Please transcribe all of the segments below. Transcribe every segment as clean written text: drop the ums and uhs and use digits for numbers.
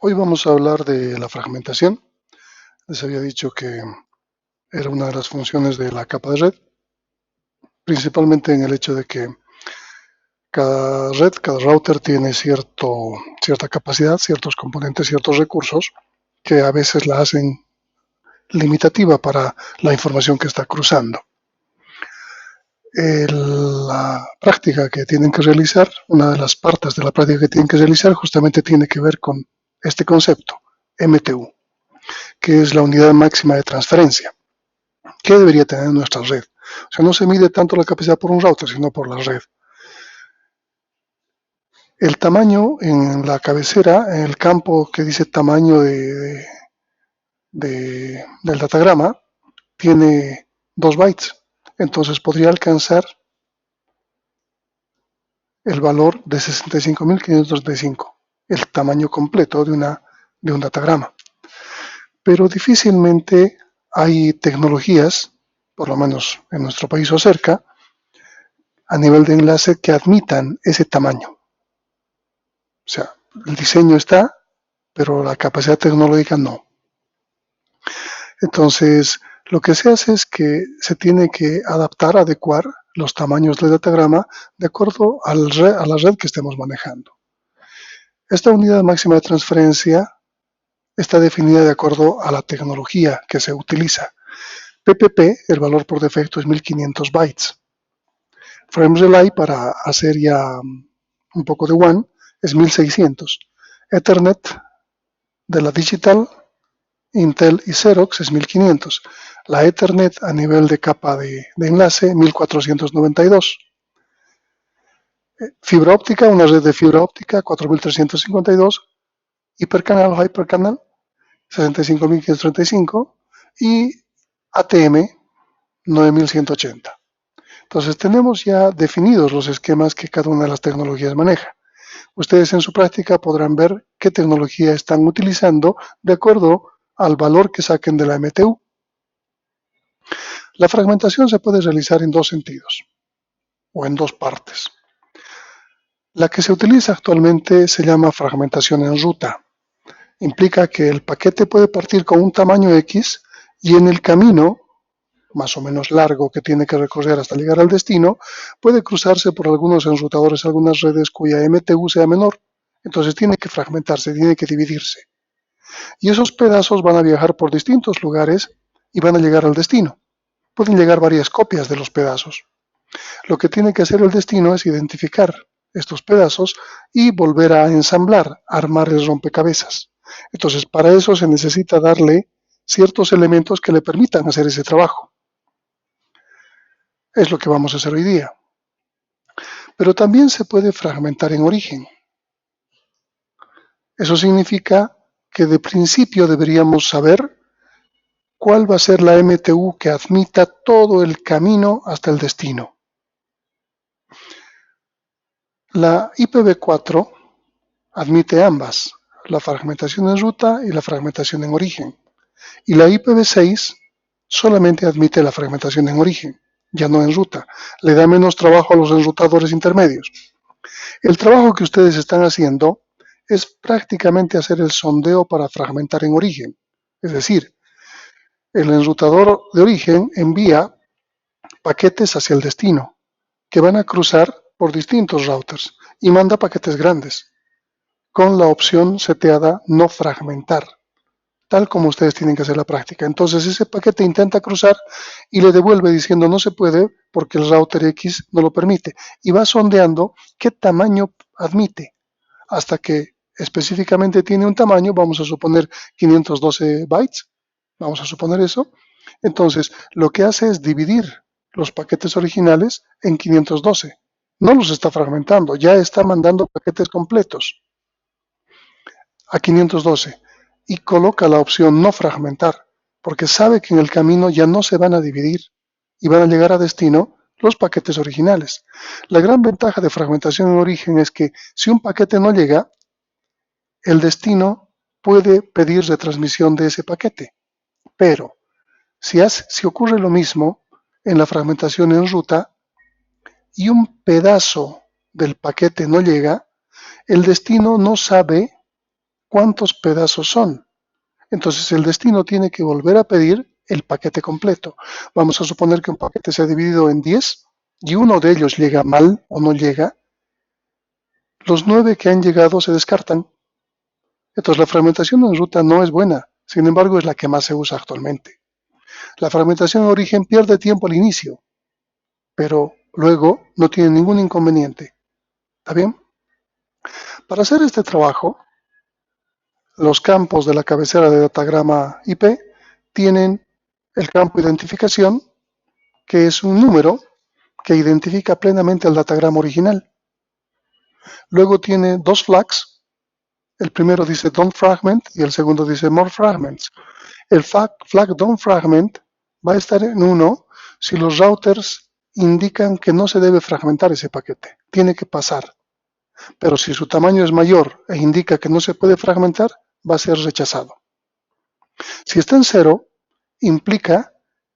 Hoy vamos a hablar de la fragmentación. Les había dicho que era una de las funciones de la capa de red, principalmente en el hecho de que cada red, cada router tiene cierta capacidad, ciertos componentes, ciertos recursos que a veces la hacen limitativa para la información que está cruzando. La práctica que tienen que realizar, una de las partes de la práctica que tienen que realizar justamente tiene que ver con este concepto, MTU, que es la unidad máxima de transferencia. ¿Qué debería tener nuestra red? O sea, no se mide tanto la capacidad por un router, sino por la red. El tamaño en la cabecera, en el campo que dice tamaño del datagrama, tiene 2 bytes. Entonces podría alcanzar el valor de 65.535, el tamaño completo de un datagrama. Pero difícilmente hay tecnologías, por lo menos en nuestro país o cerca, a nivel de enlace que admitan ese tamaño. O sea, el diseño está, pero la capacidad tecnológica no. Entonces, lo que se hace es que se tiene que adaptar, adecuar los tamaños del datagrama de acuerdo a la red que estemos manejando. Esta unidad máxima de transferencia está definida de acuerdo a la tecnología que se utiliza. PPP, el valor por defecto es 1500 bytes. FrameRelay, para hacer ya un poco de WAN, es 1600. Ethernet de la Digital, Intel y Xerox es 1500. La Ethernet a nivel de capa de enlace, 1492. Fibra óptica, una red de fibra óptica, 4352. Hipercanal o Hypercanal, 65535. Y ATM, 9180. Entonces tenemos ya definidos los esquemas que cada una de las tecnologías maneja. Ustedes en su práctica podrán ver qué tecnología están utilizando de acuerdo al valor que saquen de la MTU. La fragmentación se puede realizar en dos sentidos o en dos partes. La que se utiliza actualmente se llama fragmentación en ruta. Implica que el paquete puede partir con un tamaño X y en el camino, más o menos largo, que tiene que recorrer hasta llegar al destino, puede cruzarse por algunos enrutadores, algunas redes cuya MTU sea menor. Entonces tiene que fragmentarse, tiene que dividirse. Y esos pedazos van a viajar por distintos lugares y van a llegar al destino. Pueden llegar varias copias de los pedazos. Lo que tiene que hacer el destino es identificar estos pedazos y volver a ensamblar, a armar el rompecabezas. Entonces, para eso se necesita darle ciertos elementos que le permitan hacer ese trabajo. Es lo que vamos a hacer hoy día. Pero también se puede fragmentar en origen. Eso significa que de principio deberíamos saber cuál va a ser la MTU que admita todo el camino hasta el destino. La IPv4 admite ambas, la fragmentación en ruta y la fragmentación en origen. Y la IPv6 solamente admite la fragmentación en origen, ya no en ruta. Le da menos trabajo a los enrutadores intermedios. El trabajo que ustedes están haciendo es prácticamente hacer el sondeo para fragmentar en origen. Es decir, el enrutador de origen envía paquetes hacia el destino, que van a cruzar por distintos routers y manda paquetes grandes, con la opción seteada no fragmentar, tal como ustedes tienen que hacer la práctica. Entonces ese paquete intenta cruzar y le devuelve diciendo no se puede porque el router X no lo permite y va sondeando qué tamaño admite hasta que específicamente tiene un tamaño, vamos a suponer 512 bytes, vamos a suponer eso. Entonces lo que hace es dividir los paquetes originales en 512. No los está fragmentando, ya está mandando paquetes completos a 512 y coloca la opción no fragmentar, porque sabe que en el camino ya no se van a dividir y van a llegar a destino los paquetes originales. La gran ventaja de fragmentación en origen es que si un paquete no llega, el destino puede pedir retransmisión de ese paquete. Pero si ocurre lo mismo en la fragmentación en ruta y un pedazo del paquete no llega, el destino no sabe cuántos pedazos son. Entonces el destino tiene que volver a pedir el paquete completo. Vamos a suponer que un paquete se ha dividido en 10 y uno de ellos llega mal o no llega. Los 9 que han llegado se descartan. Entonces la fragmentación en ruta no es buena, sin embargo es la que más se usa actualmente. La fragmentación en origen pierde tiempo al inicio, pero luego no tiene ningún inconveniente. ¿Está bien? Para hacer este trabajo, los campos de la cabecera de datagrama IP tienen el campo identificación, que es un número que identifica plenamente el datagrama original. Luego tiene dos flags. El primero dice don't fragment y el segundo dice more fragments. El flag don't fragment va a estar en 1 si los routers indican que no se debe fragmentar ese paquete. Tiene que pasar. Pero si su tamaño es mayor e indica que no se puede fragmentar, va a ser rechazado. Si está en 0, implica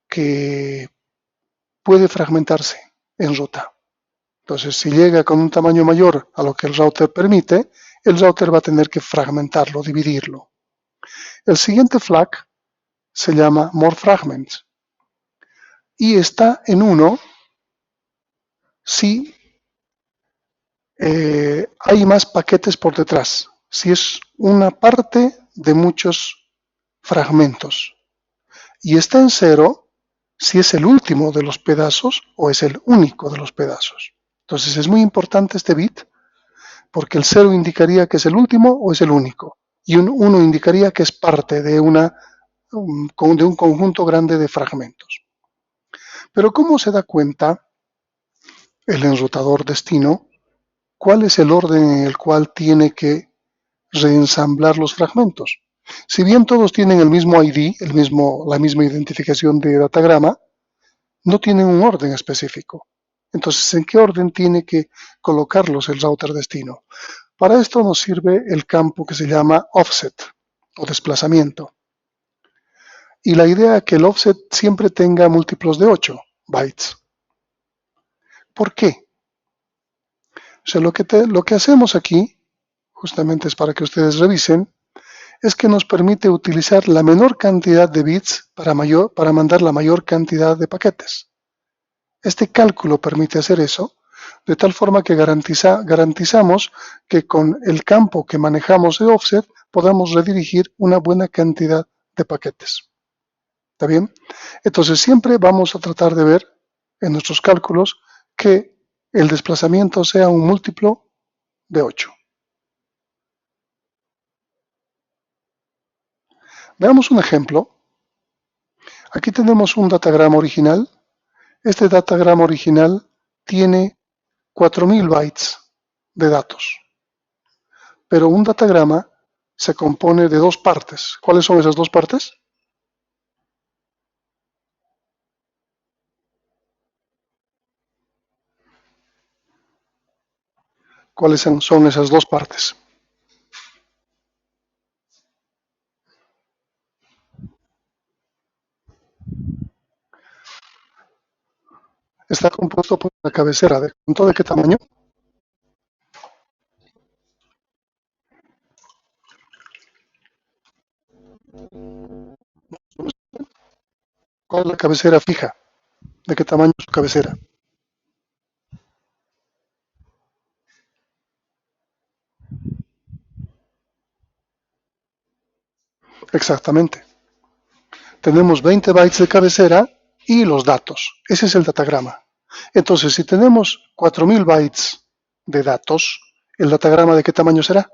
que puede fragmentarse en ruta. Entonces, si llega con un tamaño mayor a lo que el router permite, el router va a tener que fragmentarlo, dividirlo. El siguiente flag se llama more fragments y está en 1 si hay más paquetes por detrás, si es una parte de muchos fragmentos. Y está en 0 si es el último de los pedazos o es el único de los pedazos. Entonces es muy importante este bit porque el 0 indicaría que es el último o es el único y un 1 indicaría que es parte de un conjunto grande de fragmentos. Pero ¿cómo se da cuenta el enrutador destino cuál es el orden en el cual tiene que reensamblar los fragmentos? Si bien todos tienen el mismo ID, la misma identificación de datagrama, no tienen un orden específico. Entonces, ¿en qué orden tiene que colocarlos el router destino? Para esto nos sirve el campo que se llama offset o desplazamiento. Y la idea es que el offset siempre tenga múltiplos de 8 bytes. ¿Por qué? O sea, lo que hacemos aquí, justamente es para que ustedes revisen, es que nos permite utilizar la menor cantidad de bits para mandar la mayor cantidad de paquetes. Este cálculo permite hacer eso, de tal forma que garantizamos que con el campo que manejamos de offset podamos redirigir una buena cantidad de paquetes. ¿Está bien? Entonces siempre vamos a tratar de ver en nuestros cálculos que el desplazamiento sea un múltiplo de 8. Veamos un ejemplo. Aquí tenemos un datagrama original. Este datagrama original tiene 4000 bytes de datos. Pero un datagrama se compone de dos partes. ¿Cuáles son esas dos partes? ¿Cuáles son esas dos partes? Está compuesto por la cabecera. ¿De cuánto? ¿De qué tamaño? ¿Cuál es la cabecera fija? ¿De qué tamaño es su cabecera? Exactamente. Tenemos 20 bytes de cabecera y los datos. Ese es el datagrama. Entonces, si tenemos 4000 bytes de datos, ¿el datagrama de qué tamaño será?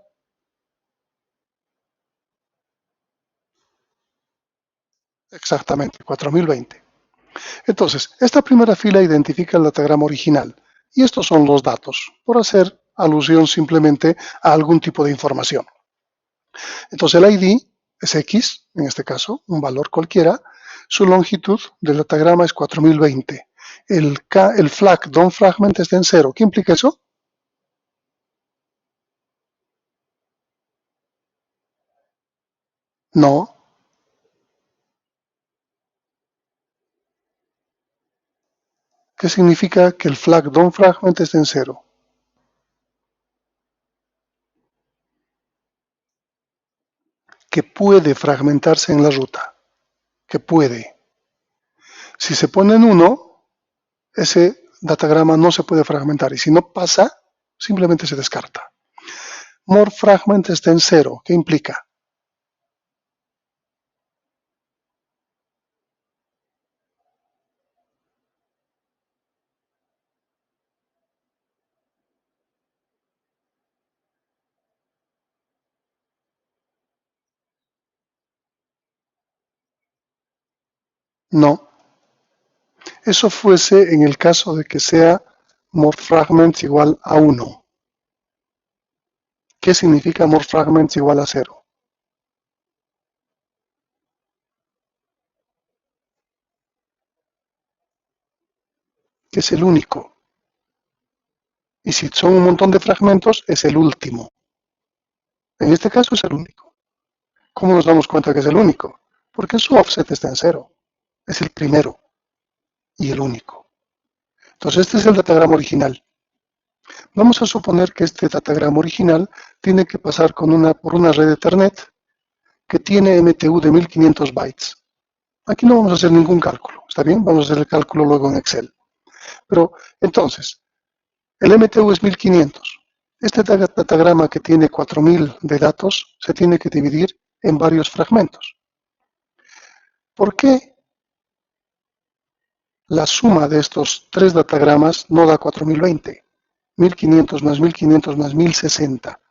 Exactamente, 4020. Entonces, esta primera fila identifica el datagrama original y estos son los datos, por hacer alusión simplemente a algún tipo de información. Entonces el ID es X, en este caso, un valor cualquiera, su longitud del datagrama es 4020. El flag don't fragment está en 0. ¿Qué implica eso? No. ¿Qué significa que el flag don't fragment está en 0? que puede fragmentarse en la ruta, que puede. Si se pone en 1, ese datagrama no se puede fragmentar y si no pasa, simplemente se descarta. More fragment está en 0. ¿Qué implica? No. Eso fuese en el caso de que sea more fragments igual a 1. ¿Qué significa more fragments igual a 0? Que es el único. Y si son un montón de fragmentos, es el último. En este caso es el único. ¿Cómo nos damos cuenta que es el único? Porque su offset está en 0. Es el primero y el único. Entonces este es el datagrama original. Vamos a suponer que este datagrama original tiene que pasar por una red Ethernet que tiene MTU de 1500 bytes. Aquí no vamos a hacer ningún cálculo, ¿está bien? Vamos a hacer el cálculo luego en Excel. Pero entonces, el MTU es 1500. Este datagrama que tiene 4000 de datos se tiene que dividir en varios fragmentos. ¿Por qué la suma de estos tres datagramas no da 4020? 1500 más 1500 más 1060.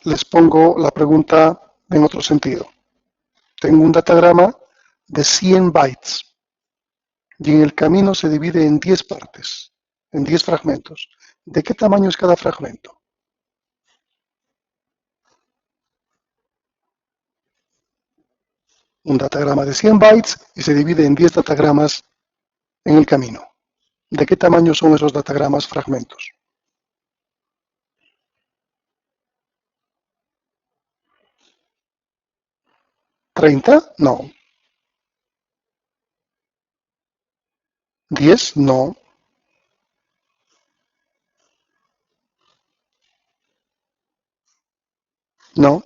Les pongo la pregunta en otro sentido. Tengo un datagrama de 100 bytes y en el camino se divide en 10 partes, en 10 fragmentos. ¿De qué tamaño es cada fragmento? Un datagrama de 100 bytes y se divide en 10 datagramas en el camino. ¿De qué tamaño son esos datagramas fragmentos? ¿30? No. ¿10? No. No.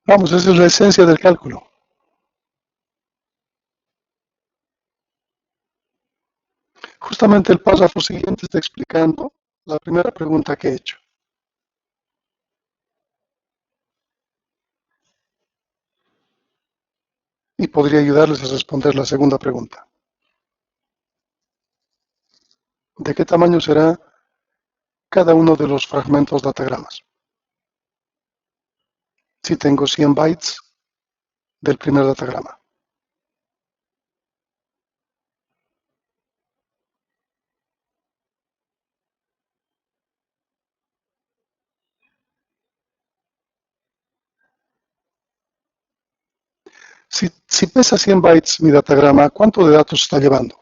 Vamos, esa es la esencia del cálculo. Justamente el párrafo siguiente está explicando la primera pregunta que he hecho. Y podría ayudarles a responder la segunda pregunta. ¿De qué tamaño será cada uno de los fragmentos datagramas? Si tengo 100 bytes del primer datagrama. Si pesa 100 bytes mi datagrama, ¿cuánto de datos está llevando?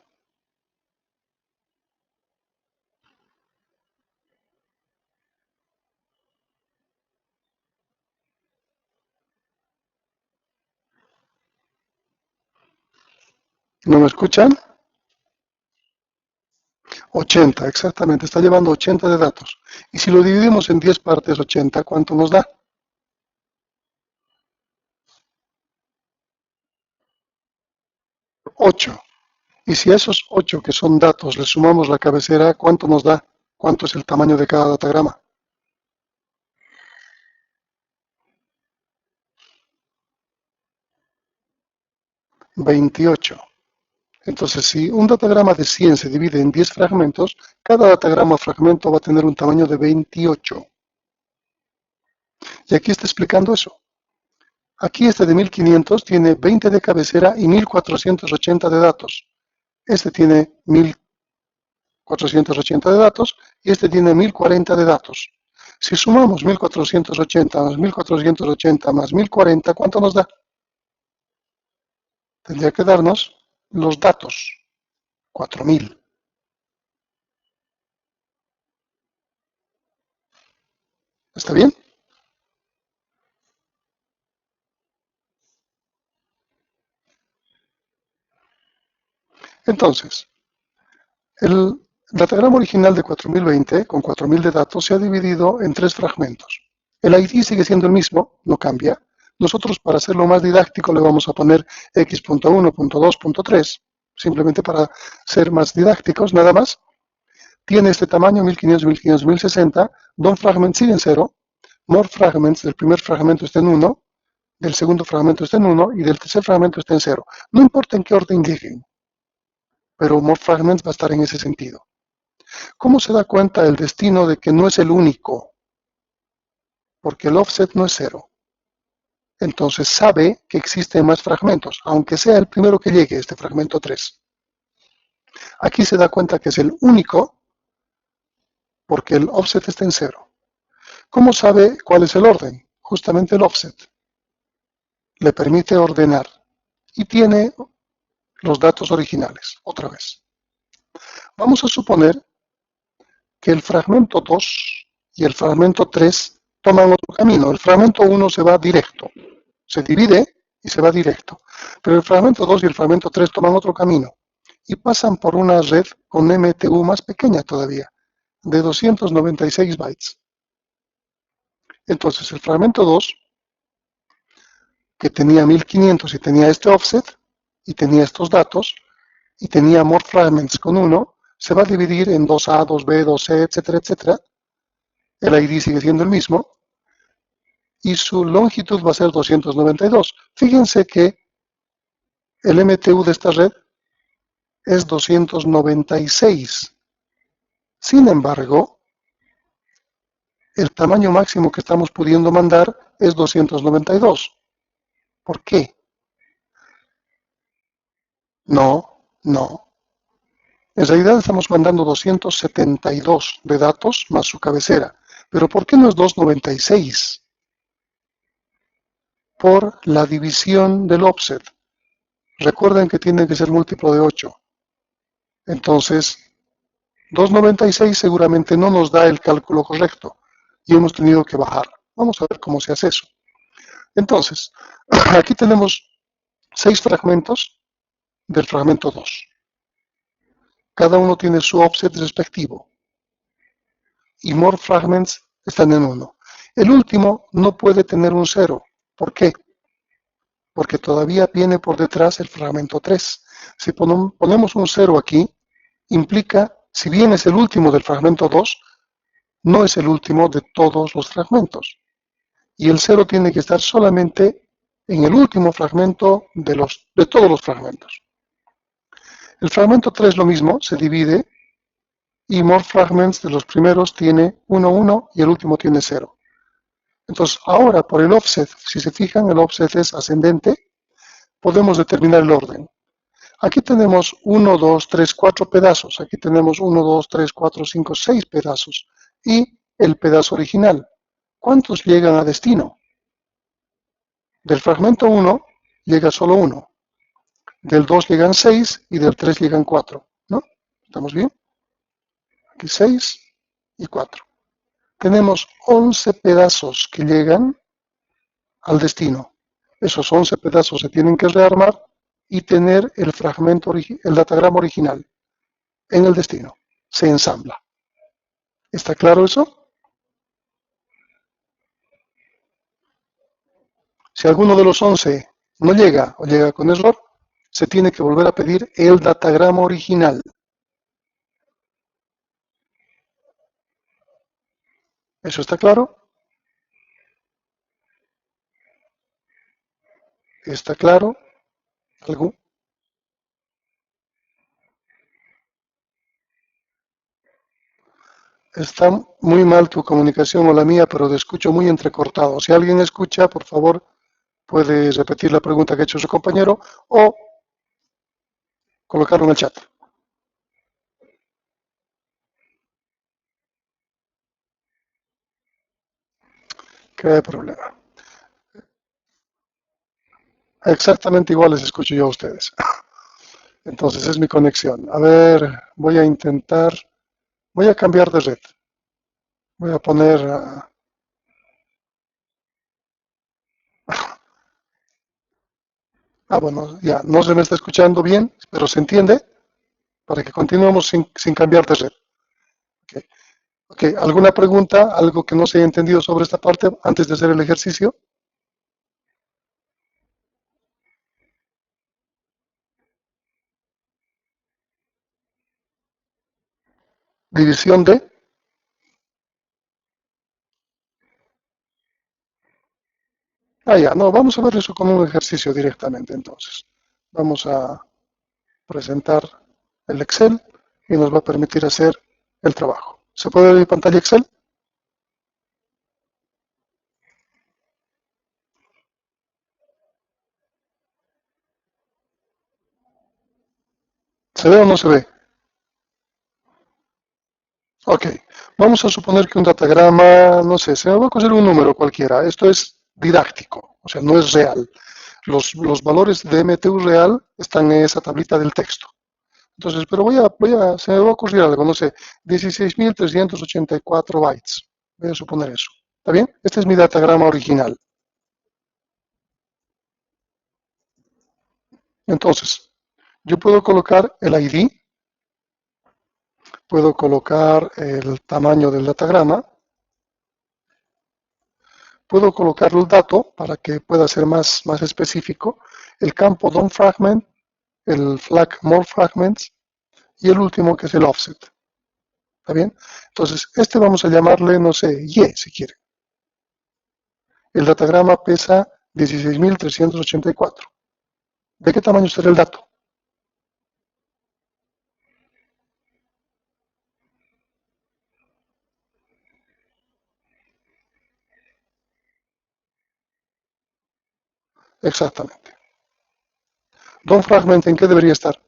¿No me escuchan? 80, exactamente, está llevando 80 de datos. Y si lo dividimos en 10 partes, 80, ¿cuánto nos da? 8. Y si a esos 8 que son datos le sumamos la cabecera, ¿cuánto nos da? ¿Cuánto es el tamaño de cada datagrama? 28. Entonces, si un datagrama de 100 se divide en 10 fragmentos, cada datagrama fragmento va a tener un tamaño de 28. Y aquí está explicando eso. Aquí este de 1500 tiene 20 de cabecera y 1480 de datos. Este tiene 1480 de datos y este tiene 1040 de datos. Si sumamos 1480 más 1480 más 1040, ¿cuánto nos da? Tendría que darnos los datos, 4000. ¿Está bien? Entonces, el datagrama original de 4020 con 4000 de datos se ha dividido en 3 fragmentos. El ID sigue siendo el mismo, no cambia. Nosotros, para hacerlo más didáctico, le vamos a poner x.1, .2, .3, simplemente para ser más didácticos, nada más. Tiene este tamaño, 1500, 1500, 1060. DOM fragments sigue en 0. More fragments del primer fragmento está en 1, del segundo fragmento está en 1 y del tercer fragmento está en 0. No importa en qué orden lleguen, pero more fragments va a estar en ese sentido. ¿Cómo se da cuenta el destino de que no es el único? Porque el offset no es 0. Entonces sabe que existen más fragmentos, aunque sea el primero que llegue, este fragmento 3. Aquí se da cuenta que es el único porque el offset está en 0. ¿Cómo sabe cuál es el orden? Justamente el offset. Le permite ordenar y tiene los datos originales, otra vez. Vamos a suponer que el fragmento 2 y el fragmento 3 toman otro camino. El fragmento 1 se va directo, se divide y se va directo. Pero el fragmento 2 y el fragmento 3 toman otro camino y pasan por una red con MTU más pequeña todavía, de 296 bytes. Entonces el fragmento 2, que tenía 1500 y tenía este offset, y tenía estos datos, y tenía more fragments con 1, se va a dividir en 2A, 2B, 2C, etcétera, etcétera. El ID sigue siendo el mismo, y su longitud va a ser 292. Fíjense que el MTU de esta red es 296. Sin embargo, el tamaño máximo que estamos pudiendo mandar es 292. ¿Por qué? No. En realidad estamos mandando 272 de datos más su cabecera. Pero ¿por qué no es 296? Por la división del offset. Recuerden que tiene que ser múltiplo de 8. Entonces, 296 seguramente no nos da el cálculo correcto y hemos tenido que bajar. Vamos a ver cómo se hace eso. Entonces, aquí tenemos 6 fragmentos del fragmento 2. Cada uno tiene su offset respectivo y more fragments están en 1. El último no puede tener un 0. ¿Por qué? Porque todavía viene por detrás el fragmento 3. Si ponemos un 0 aquí, implica, si bien es el último del fragmento 2, no es el último de todos los fragmentos. Y el 0 tiene que estar solamente en el último fragmento de todos los fragmentos. El fragmento 3 lo mismo, se divide y more fragments de los primeros tiene 1, 1 y el último tiene 0. Entonces ahora por el offset, si se fijan el offset es ascendente, podemos determinar el orden. Aquí tenemos 1, 2, 3, 4 pedazos. Aquí tenemos 1, 2, 3, 4, 5, 6 pedazos. Y el pedazo original. ¿Cuántos llegan a destino? Del fragmento 1 llega solo 1. Del 2 llegan 6 y del 3 llegan 4. ¿No? ¿Estamos bien? Aquí 6 y 4. Tenemos 11 pedazos que llegan al destino. Esos 11 pedazos se tienen que rearmar y tener el fragmento, el datagrama original en el destino. Se ensambla. ¿Está claro eso? Si alguno de los 11 no llega o llega con error, se tiene que volver a pedir el datagrama original. ¿Eso está claro? ¿Está claro? ¿Algo? Está muy mal tu comunicación o la mía, pero te escucho muy entrecortado. Si alguien escucha, por favor, puede repetir la pregunta que ha hecho su compañero o colocarlo en el chat. ¿Qué problema? Exactamente igual les escucho yo a ustedes. Entonces es mi conexión. A ver, voy a intentar, voy a cambiar de red. Voy a poner, bueno, ya, no se me está escuchando bien, pero se entiende. para que continuemos sin cambiar de red. Okay. Ok, ¿alguna pregunta, algo que no se haya entendido sobre esta parte antes de hacer el ejercicio? División de... Ah, ya, no, vamos a ver eso como un ejercicio directamente entonces. Vamos a presentar el Excel y nos va a permitir hacer el trabajo. ¿Se puede ver mi pantalla Excel? ¿Se ve o no se ve? Ok, vamos a suponer que un datagrama, no sé, se me va a coger un número cualquiera. Esto es didáctico, o sea, no es real. Los valores de MTU real están en esa tablita del texto. Entonces, pero se me va a ocurrir algo, no sé, 16.384 bytes. Voy a suponer eso. ¿Está bien? Este es mi datagrama original. Entonces, yo puedo colocar el ID, puedo colocar el tamaño del datagrama, puedo colocar el dato para que pueda ser más específico, el campo DOM fragment, el flag more fragments y el último que es el offset. ¿Está bien? Entonces, este vamos a llamarle, no sé, Y si quiere. El datagrama pesa 16.384. ¿De qué tamaño será el dato? Exactamente. DOM fragment, ¿en qué debería estar?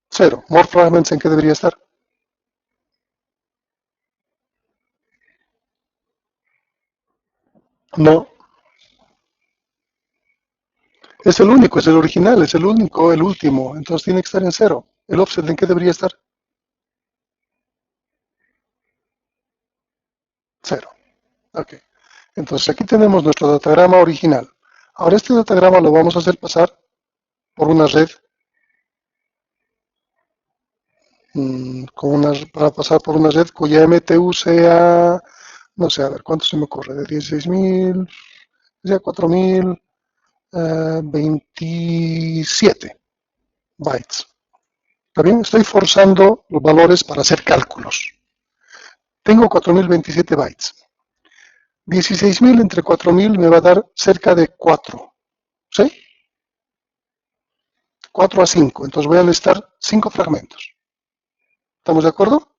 Cero. More fragments, ¿en qué debería estar? No. Es el único, es el original, es el único, el último. Entonces tiene que estar en cero. ¿El offset en qué debería estar? Cero. Ok. Entonces aquí tenemos nuestro datagrama original. Ahora este datagrama lo vamos a hacer pasar por una red, para pasar por una red cuya MTU sea, no sé, a ver, ¿cuánto se me ocurre? De 16.000, sea 4.027 bytes. ¿Está bien? Estoy forzando los valores para hacer cálculos. Tengo 4.027 bytes. 16.000 entre 4.000 me va a dar cerca de 4. ¿Sí? 4 a 5. Entonces voy a necesitar 5 fragmentos. ¿Estamos de acuerdo?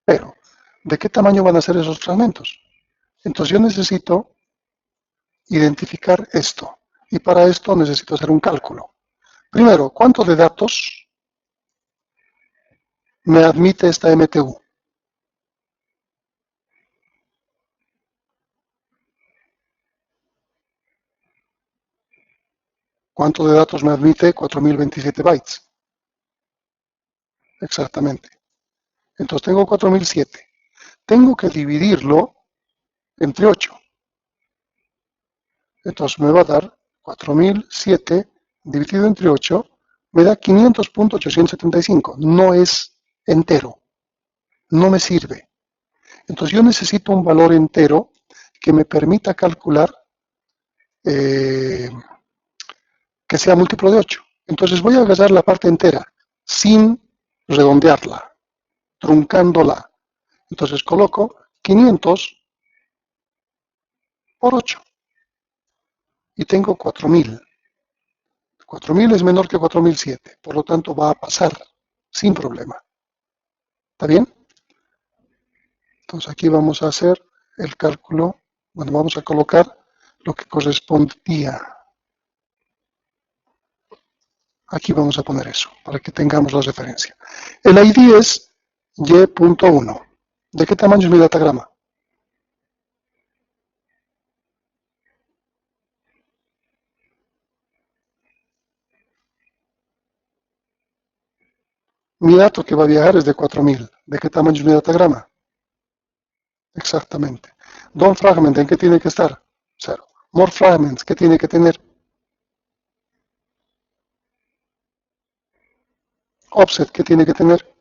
Pero, ¿de qué tamaño van a ser esos fragmentos? Entonces yo necesito identificar esto. Y para esto necesito hacer un cálculo. Primero, ¿cuánto de datos me admite esta MTU? ¿Cuánto de datos me admite 4.027 bytes? Exactamente. Entonces tengo 4.007. Tengo que dividirlo entre 8. Entonces me va a dar 4.007 dividido entre 8, me da 500.875. No es entero, no me sirve. Entonces yo necesito un valor entero que me permita calcular eh, que sea múltiplo de 8. Entonces voy a agarrar la parte entera sin redondearla, truncándola. Entonces coloco 500 por 8 y tengo 4.000. 4.000 es menor que 4.007, por lo tanto va a pasar sin problema. ¿Está bien? Entonces aquí vamos a hacer el cálculo, bueno, vamos a colocar lo que correspondía. Aquí vamos a poner eso, para que tengamos la referencia. El ID es y.1. ¿De qué tamaño es mi datagrama? Mi dato que va a viajar es de 4.000. ¿De qué tamaño es mi datagrama? Exactamente. DOM fragment, ¿en qué tiene que estar? Cero. More fragments, ¿qué tiene que tener? Offset, ¿qué tiene que tener?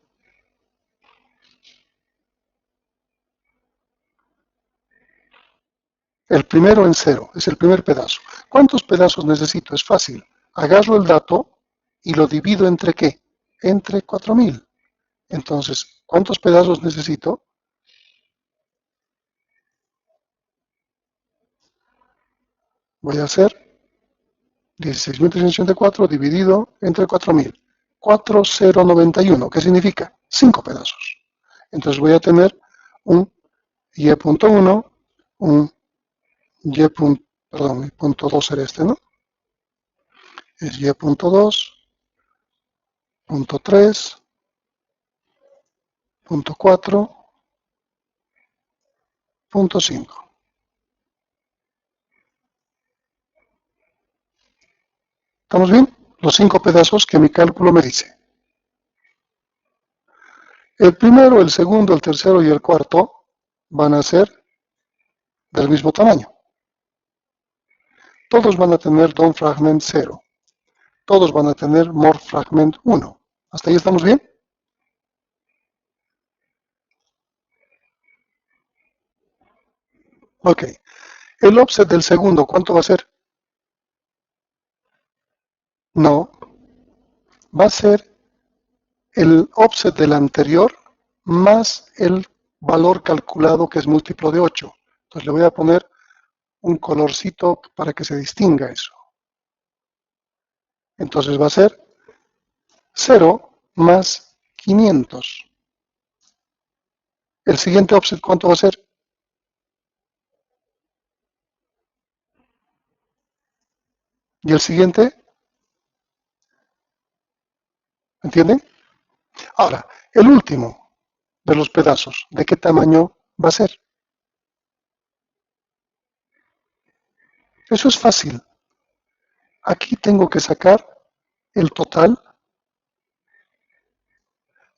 El primero en 0, es el primer pedazo. ¿Cuántos pedazos necesito? Es fácil. Agarro el dato y lo divido entre ¿qué? Entre 4000. Entonces, ¿cuántos pedazos necesito? Voy a hacer 16.384 dividido entre 4000. 4091, ¿qué significa? 5 pedazos. Entonces voy a tener un y.1, un y. Perdón, el punto 2 era este, ¿no? Es y.2, punto 3, punto 4, punto 5. ¿Estamos bien? Los 5 pedazos que mi cálculo me dice. El primero, el segundo, el tercero y el cuarto van a ser del mismo tamaño. Todos van a tener DOM fragment 0. Todos van a tener more fragment 1. ¿Hasta ahí estamos bien? Ok. El offset del segundo, ¿cuánto va a ser? No, va a ser el offset del anterior más el valor calculado que es múltiplo de 8. Entonces le voy a poner un colorcito para que se distinga eso. Entonces va a ser 0 más 500. El siguiente offset, ¿cuánto va a ser? Y el siguiente, ¿entienden? Ahora, el último de los pedazos, ¿de qué tamaño va a ser? Eso es fácil. Aquí tengo que sacar el total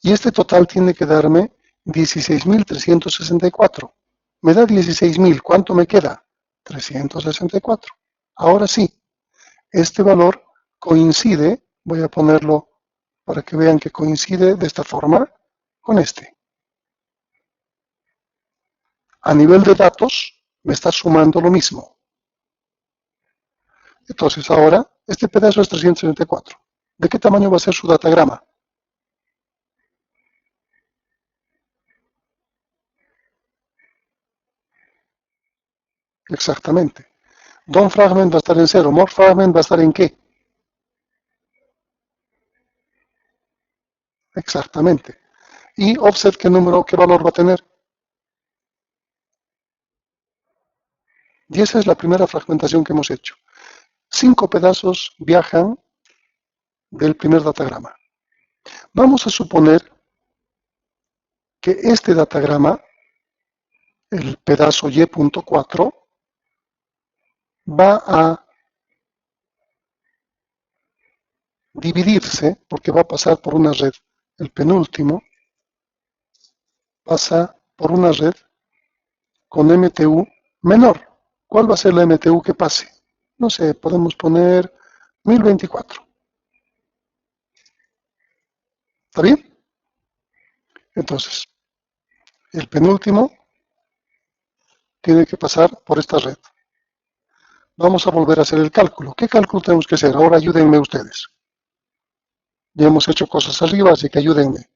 y este total tiene que darme 16.364. Me da 16.000. ¿Cuánto me queda? 364. Ahora sí, este valor coincide, voy a ponerlo para que vean que coincide de esta forma con este. A nivel de datos, me está sumando lo mismo. Entonces ahora, este pedazo es 364. ¿De qué tamaño va a ser su datagrama? Exactamente. DOM fragment va a estar en 0. More fragment va a estar en ¿qué? Exactamente. Y offset, ¿qué número, qué valor va a tener? Y esa es la primera fragmentación que hemos hecho. 5 pedazos viajan del primer datagrama. Vamos a suponer que este datagrama, el pedazo y.4, va a dividirse, porque va a pasar por una red. El penúltimo pasa por una red con MTU menor. ¿Cuál va a ser la MTU que pase? No sé, podemos poner 1024. ¿Está bien? Entonces, el penúltimo tiene que pasar por esta red. Vamos a volver a hacer el cálculo. ¿Qué cálculo tenemos que hacer? Ahora ayúdenme ustedes. Ya hemos hecho cosas arriba, así que ayúdenme.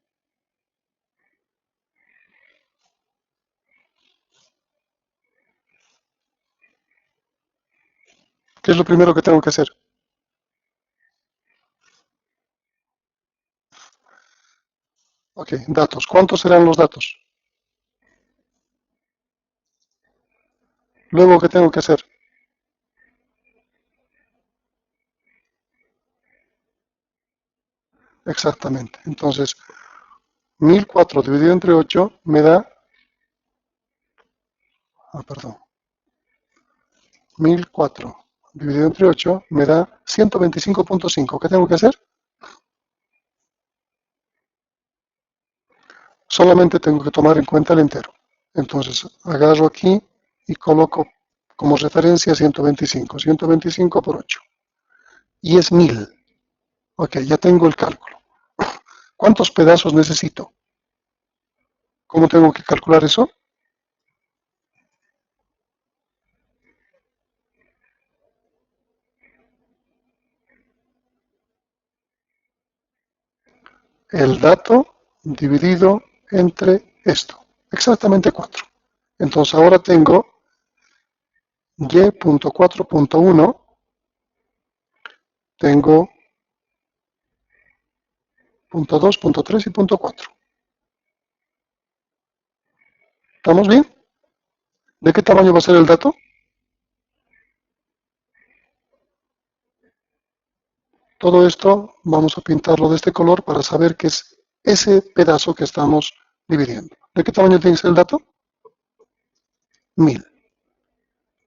¿Qué es lo primero que tengo que hacer? Ok, datos. ¿Cuántos serán los datos? Luego, ¿qué tengo que hacer? Exactamente. Entonces, 1004 dividido entre 8 me da, perdón, 1004 dividido entre 8 me da 125.5. ¿Qué tengo que hacer? Solamente tengo que tomar en cuenta el entero. Entonces, agarro aquí y coloco como referencia 125. 125 por 8. Y es 1000. Ok, ya tengo el cálculo. ¿Cuántos pedazos necesito? ¿Cómo tengo que calcular eso? El dato dividido entre esto. Exactamente 4. Entonces ahora tengo y.4.1, tengo punto 2, punto 3 y punto 4. ¿Estamos bien? ¿De qué tamaño va a ser el dato? Todo esto vamos a pintarlo de este color para saber qué es ese pedazo que estamos dividiendo. ¿De qué tamaño tiene que ser el dato? 1000.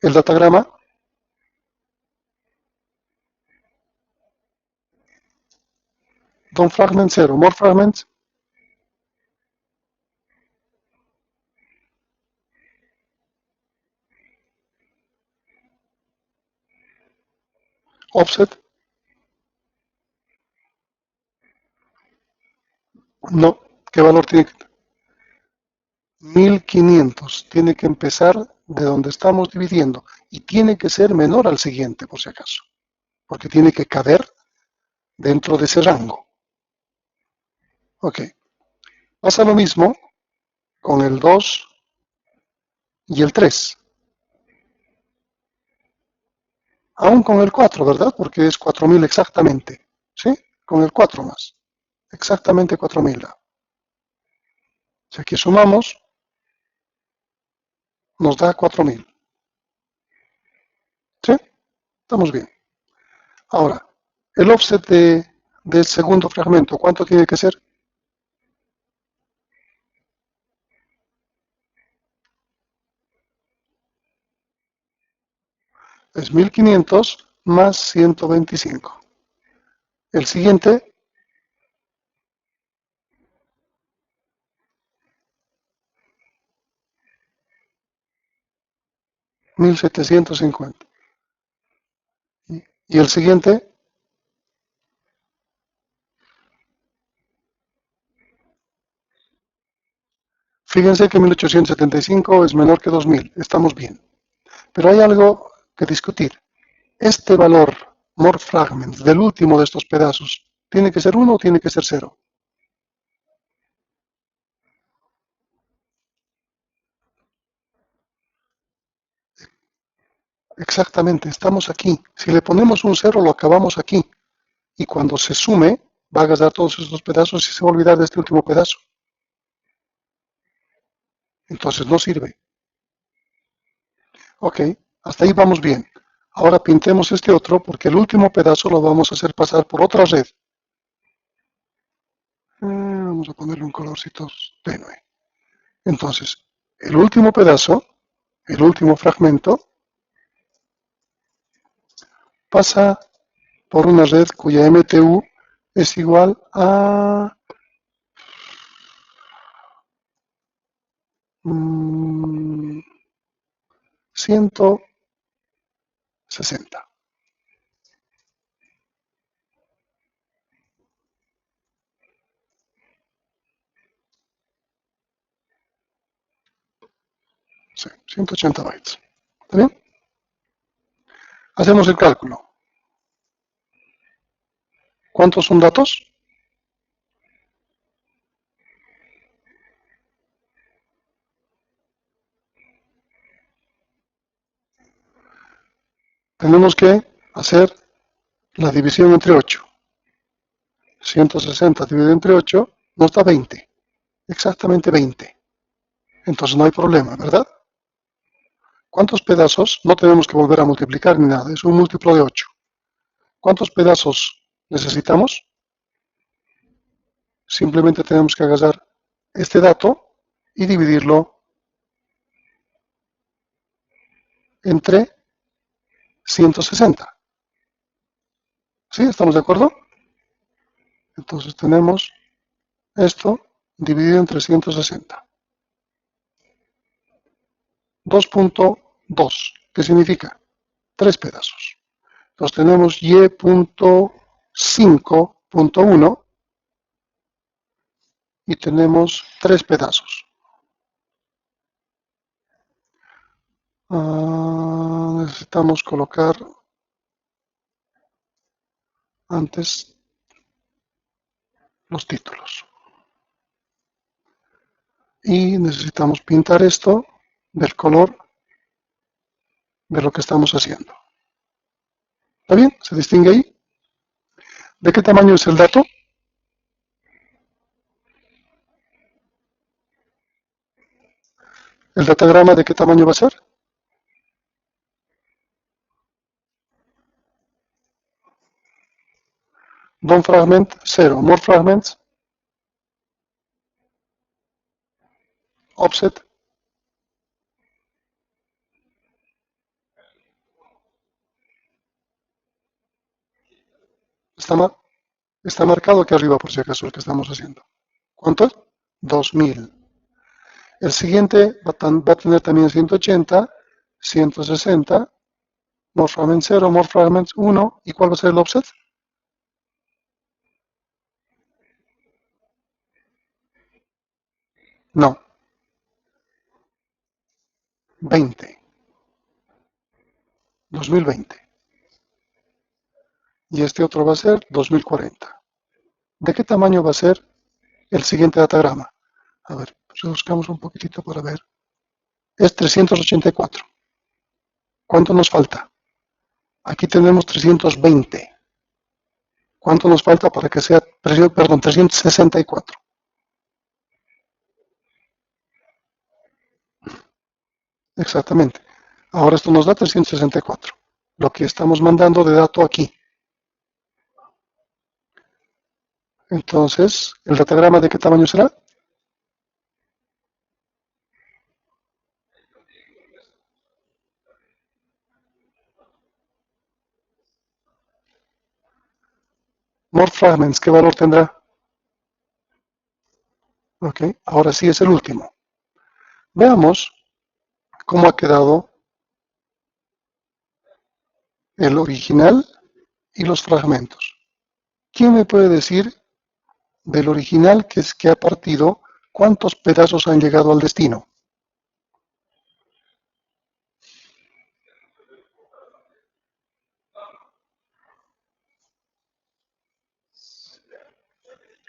El datagrama, DOM fragment 0, more fragments, offset, no. ¿Qué valor tiene que tener? 1500. Tiene que empezar de donde estamos dividiendo y tiene que ser menor al siguiente, por si acaso, porque tiene que caber dentro de ese rango. Ok. Pasa lo mismo con el 2 y el 3. Aún con el 4, ¿verdad? Porque es 4000 exactamente. ¿Sí? Con el 4 más. Exactamente 4000 da. Si aquí sumamos, nos da 4000. ¿Sí? Estamos bien. Ahora, el offset del segundo fragmento, ¿cuánto tiene que ser? Es 1500 más 125. El siguiente, 1750. Y el siguiente, fíjense que 1875 es menor que 2000. Estamos bien. Pero hay algo que discutir. Este valor, more fragments, del último de estos pedazos, ¿tiene que ser 1 o tiene que ser 0? Exactamente, estamos aquí. Si le ponemos un 0, lo acabamos aquí. Y cuando se sume, va a agarrar todos estos pedazos y se va a olvidar de este último pedazo. Entonces no sirve. Ok, hasta ahí vamos bien. Ahora pintemos este otro porque el último pedazo lo vamos a hacer pasar por otra red. Vamos a ponerle un colorcito tenue. Entonces, el último pedazo, el último fragmento, pasa por una red cuya MTU es igual a 160. Sí, 180 bytes. ¿Está bien? Hacemos el cálculo. ¿Cuántos son datos? Tenemos que hacer la división entre 8. 160 dividido entre 8 nos da 20. Exactamente 20. Entonces no hay problema, ¿verdad? ¿Cuántos pedazos? No tenemos que volver a multiplicar ni nada. Es un múltiplo de 8. ¿Cuántos pedazos necesitamos? Simplemente tenemos que agarrar este dato y dividirlo entre 160. ¿Sí? ¿Estamos de acuerdo? Entonces tenemos esto dividido entre 160. 2.2. ¿Qué significa? 3 pedazos. Entonces tenemos y.5.1 y tenemos 3 pedazos. Necesitamos colocar antes los títulos. Y necesitamos pintar esto del color de lo que estamos haciendo. ¿Está bien? ¿Se distingue ahí? ¿De qué tamaño es el dato? ¿El datagrama de qué tamaño va a ser? DOM fragment 0, more fragments, offset. Está, está marcado aquí arriba por si acaso el que estamos haciendo. ¿Cuánto es? 2000. El siguiente va a tener también 180, 160, more fragments 0, more fragments 1. ¿Y cuál va a ser el offset? No, 20, 2020. Y este otro va a ser 2040. ¿De qué tamaño va a ser el siguiente datagrama? A ver, buscamos un poquitito para ver. Es 384. ¿Cuánto nos falta? Aquí tenemos 320. ¿Cuánto nos falta para que sea, perdón, 364? Exactamente. Ahora esto nos da 364. Lo que estamos mandando de dato aquí. Entonces, ¿el datagrama de qué tamaño será? More fragments, ¿qué valor tendrá? Ok, ahora sí es el último. Veamos cómo ha quedado el original y los fragmentos. ¿Quién me puede decir del original que ha partido cuántos pedazos han llegado al destino?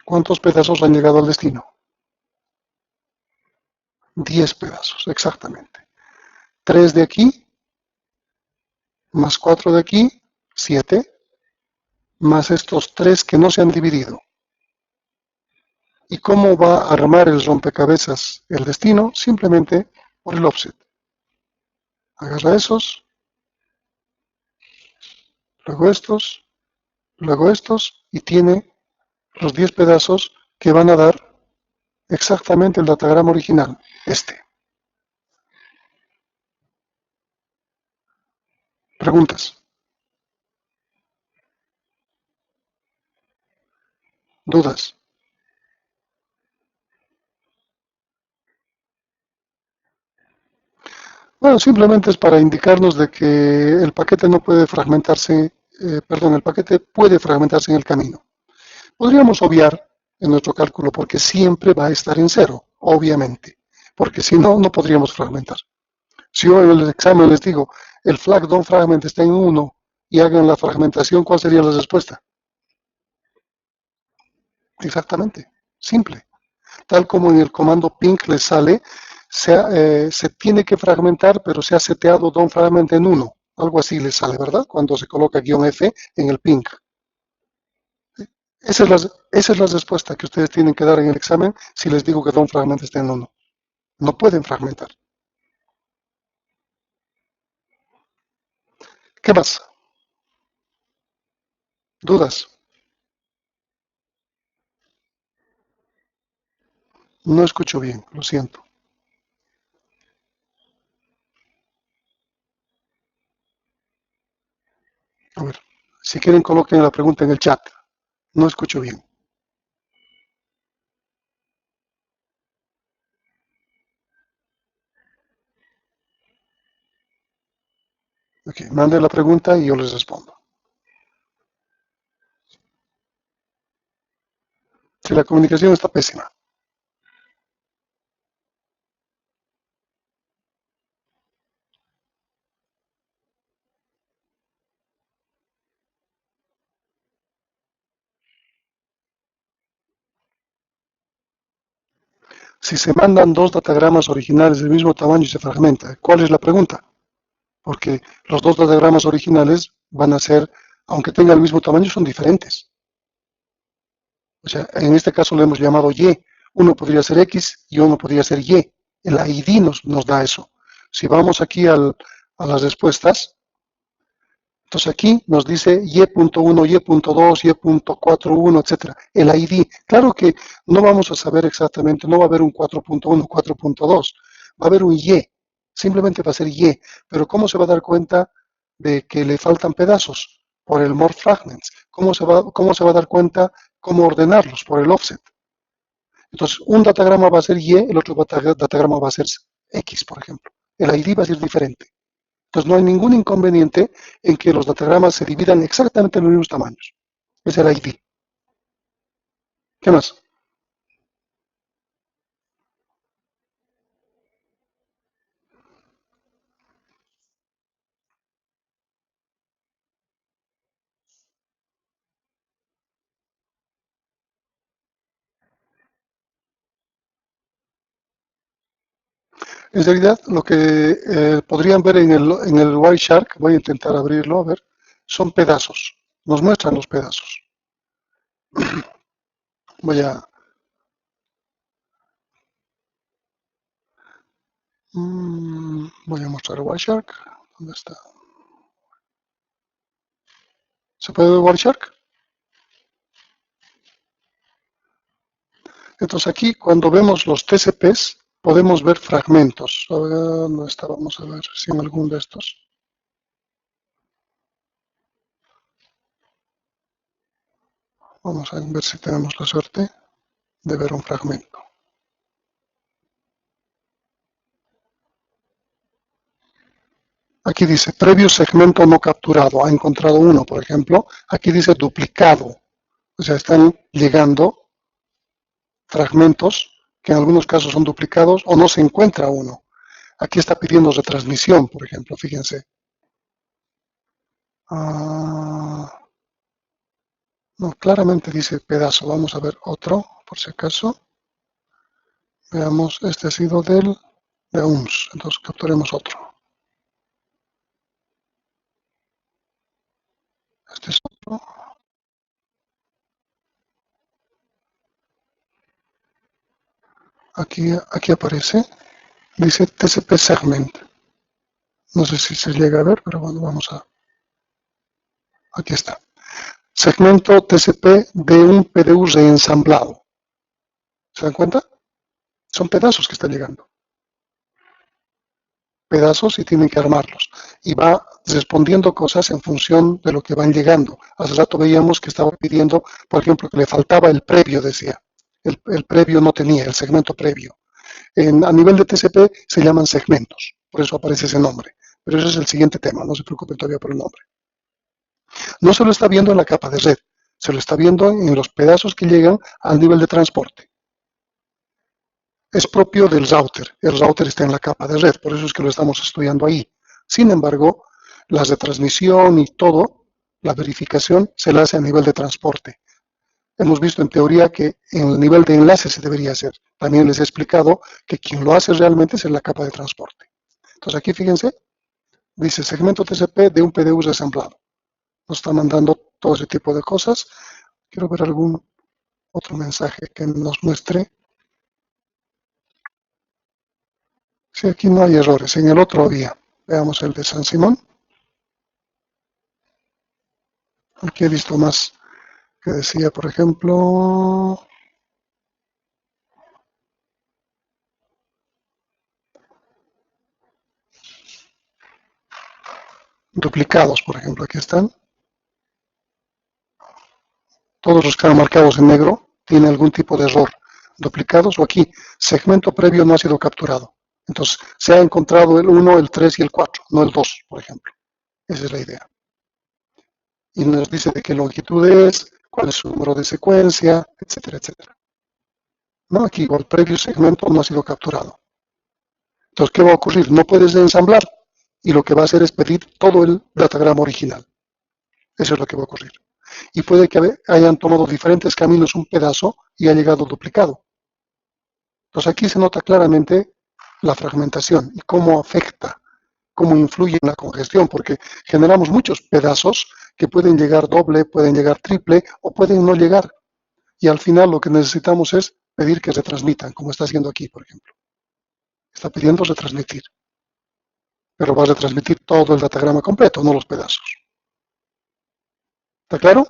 ¿Cuántos pedazos han llegado al destino? 10 pedazos, exactamente. 3 de aquí, más 4 de aquí, 7, más estos 3 que no se han dividido. ¿Y cómo va a armar el rompecabezas el destino? Simplemente por el offset. Agarra esos, luego estos, y tiene los 10 pedazos que van a dar exactamente el datagrama original, este. Preguntas, dudas. Bueno, simplemente es para indicarnos de que el paquete no puede fragmentarse, perdón, el paquete puede fragmentarse en el camino. Podríamos obviar en nuestro cálculo porque siempre va a estar en cero, obviamente, porque si no, no podríamos fragmentar. Si yo en el examen les digo, el flag don't fragment está en 1 y hagan la fragmentación, ¿cuál sería la respuesta? Exactamente, simple. Tal como en el comando ping les sale, se tiene que fragmentar, pero se ha seteado don't fragment en 1. Algo así les sale, ¿verdad? Cuando se coloca "-f" en el ping. Esa es la respuesta que ustedes tienen que dar en el examen si les digo que don't fragment está en 1. No pueden fragmentar. ¿Qué más? ¿Dudas? No escucho bien, lo siento. A ver, si quieren coloquen la pregunta en el chat. No escucho bien. Ok, mande la pregunta y yo les respondo. Si la comunicación está pésima. Si se mandan dos datagramas originales del mismo tamaño y se fragmenta, ¿cuál es la pregunta? Porque los dos datagramas originales van a ser, aunque tengan el mismo tamaño, son diferentes. O sea, en este caso lo hemos llamado Y. Uno podría ser X y uno podría ser Y. El ID nos da eso. Si vamos aquí a las respuestas, entonces aquí nos dice Y.1, Y.2, Y.41, etcétera. El ID. Claro que no vamos a saber exactamente, no va a haber un 4.1, 4.2. Va a haber un Y. Simplemente va a ser Y. Pero ¿cómo se va a dar cuenta de que le faltan pedazos? Por el more fragments. ¿Cómo se va a dar cuenta cómo ordenarlos? Por el offset. Entonces, un datagrama va a ser Y, el otro datagrama va a ser X, por ejemplo. El ID va a ser diferente. Entonces, no hay ningún inconveniente en que los datagramas se dividan exactamente en los mismos tamaños. Es el ID. ¿Qué más? En realidad, lo que podrían ver en el Wireshark, voy a intentar abrirlo, a ver, son pedazos. Nos muestran los pedazos. Voy a, voy a mostrar Wireshark. ¿Dónde está? ¿Se puede ver Wireshark? Entonces aquí, cuando vemos los TCPs, podemos ver fragmentos. A ver, ¿dónde está? Vamos a ver si en algún de estos. Vamos a ver si tenemos la suerte de ver un fragmento. Aquí dice previo segmento no capturado. Ha encontrado uno, por ejemplo. Aquí dice duplicado. O sea, están llegando fragmentos que en algunos casos son duplicados o no se encuentra uno. Aquí está pidiendo retransmisión, por ejemplo. Fíjense. No, claramente dice pedazo. Vamos a ver otro, por si acaso. Veamos, este ha sido de UMS. Entonces capturemos otro. Este es otro. Aquí aparece. Dice TCP segment. No sé si se llega a ver, pero bueno, vamos a... Aquí está. Segmento TCP de un PDU reensamblado. ¿Se dan cuenta? Son pedazos que están llegando. Pedazos y tienen que armarlos. Y va respondiendo cosas en función de lo que van llegando. Hace rato veíamos que estaba pidiendo, por ejemplo, que le faltaba el previo, decía. El previo no tenía, el segmento previo. A nivel de TCP se llaman segmentos, por eso aparece ese nombre. Pero ese es el siguiente tema, no se preocupen todavía por el nombre. No se lo está viendo en la capa de red, se lo está viendo en los pedazos que llegan al nivel de transporte. Es propio del router, el router está en la capa de red, por eso es que lo estamos estudiando ahí. Sin embargo, las de transmisión y todo, la verificación se la hace a nivel de transporte. Hemos visto en teoría que en el nivel de enlace se debería hacer. También les he explicado que quien lo hace realmente es en la capa de transporte. Entonces aquí fíjense, dice segmento TCP de un PDU desamplado. Nos está mandando todo ese tipo de cosas. Quiero ver algún otro mensaje que nos muestre. Sí, aquí no hay errores. En el otro había. Veamos el de San Simón. Aquí he visto más que decía, por ejemplo, duplicados, por ejemplo. Aquí están. Todos los que están marcados en negro tienen algún tipo de error. Duplicados o aquí, segmento previo no ha sido capturado. Entonces, se ha encontrado el 1, el 3 y el 4, no el 2, por ejemplo. Esa es la idea. Y nos dice de qué longitud es, cuál es su número de secuencia, etcétera, etcétera. ¿No? Aquí el previo segmento no ha sido capturado. Entonces, ¿qué va a ocurrir? No puedes ensamblar y lo que va a hacer es pedir todo el datagrama original. Eso es lo que va a ocurrir. Y puede que hayan tomado diferentes caminos un pedazo y ha llegado duplicado. Entonces aquí se nota claramente la fragmentación y cómo afecta, cómo influye en la congestión, porque generamos muchos pedazos que pueden llegar doble, pueden llegar triple o pueden no llegar. Y al final lo que necesitamos es pedir que retransmitan, como está haciendo aquí, por ejemplo. Está pidiendo retransmitir, pero va a retransmitir todo el datagrama completo, no los pedazos. ¿Está claro?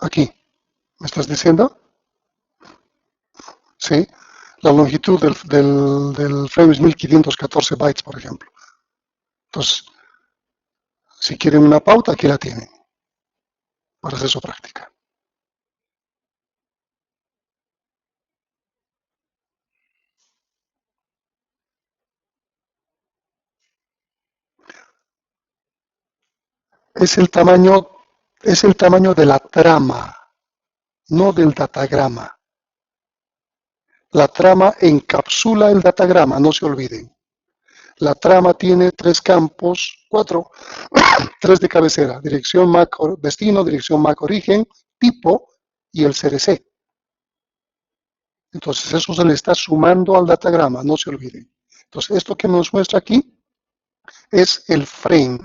Aquí, ¿me estás diciendo? Sí. La longitud del frame es 1514 bytes, por ejemplo. Entonces, si quieren una pauta, aquí la tienen para hacer su práctica. Es el tamaño, es el tamaño de la trama, no del datagrama. La trama encapsula el datagrama, no se olviden. La trama tiene tres campos, cuatro, tres de cabecera, dirección MAC destino, dirección MAC origen, tipo y el CRC. Entonces eso se le está sumando al datagrama, no se olviden. Entonces esto que nos muestra aquí es el frame.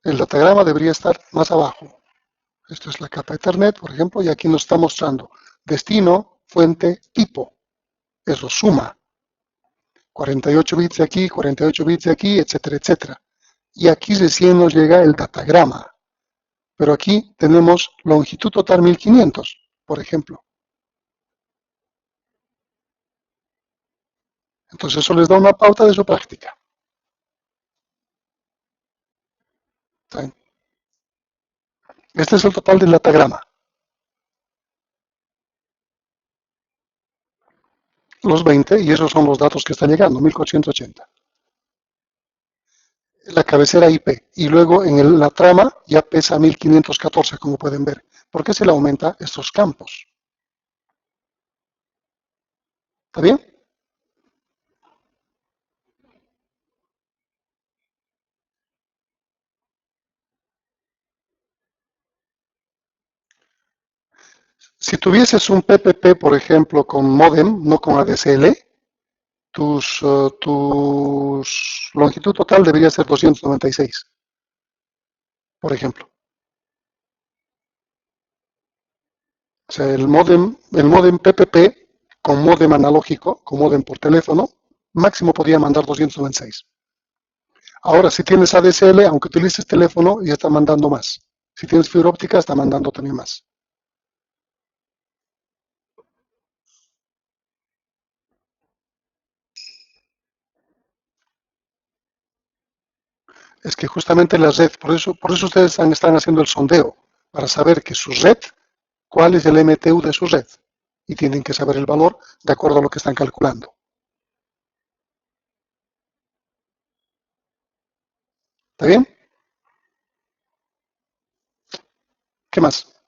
El datagrama debería estar más abajo. Esto es la capa Ethernet, por ejemplo, y aquí nos está mostrando destino, fuente, tipo. Eso suma. 48 bits de aquí, 48 bits de aquí, etcétera, etcétera. Y aquí recién nos llega el datagrama. Pero aquí tenemos longitud total 1500, por ejemplo. Entonces eso les da una pauta de su práctica. Este es el total del datagrama. Los 20, y esos son los datos que están llegando, 1480. La cabecera IP. Y luego en la trama ya pesa 1514, como pueden ver. ¿Por qué se le aumenta estos campos? ¿Está bien? Si tuvieses un PPP, por ejemplo, con modem, no con ADSL, tus longitud total debería ser 296, por ejemplo. O sea, el modem PPP con modem analógico, con modem por teléfono, máximo podría mandar 296. Ahora, si tienes ADSL, aunque utilices teléfono, ya está mandando más. Si tienes fibra óptica, está mandando también más. Es que justamente la red, por eso ustedes están haciendo el sondeo, para saber que su red, cuál es el MTU de su red. Y tienen que saber el valor de acuerdo a lo que están calculando. ¿Está bien? ¿Qué más?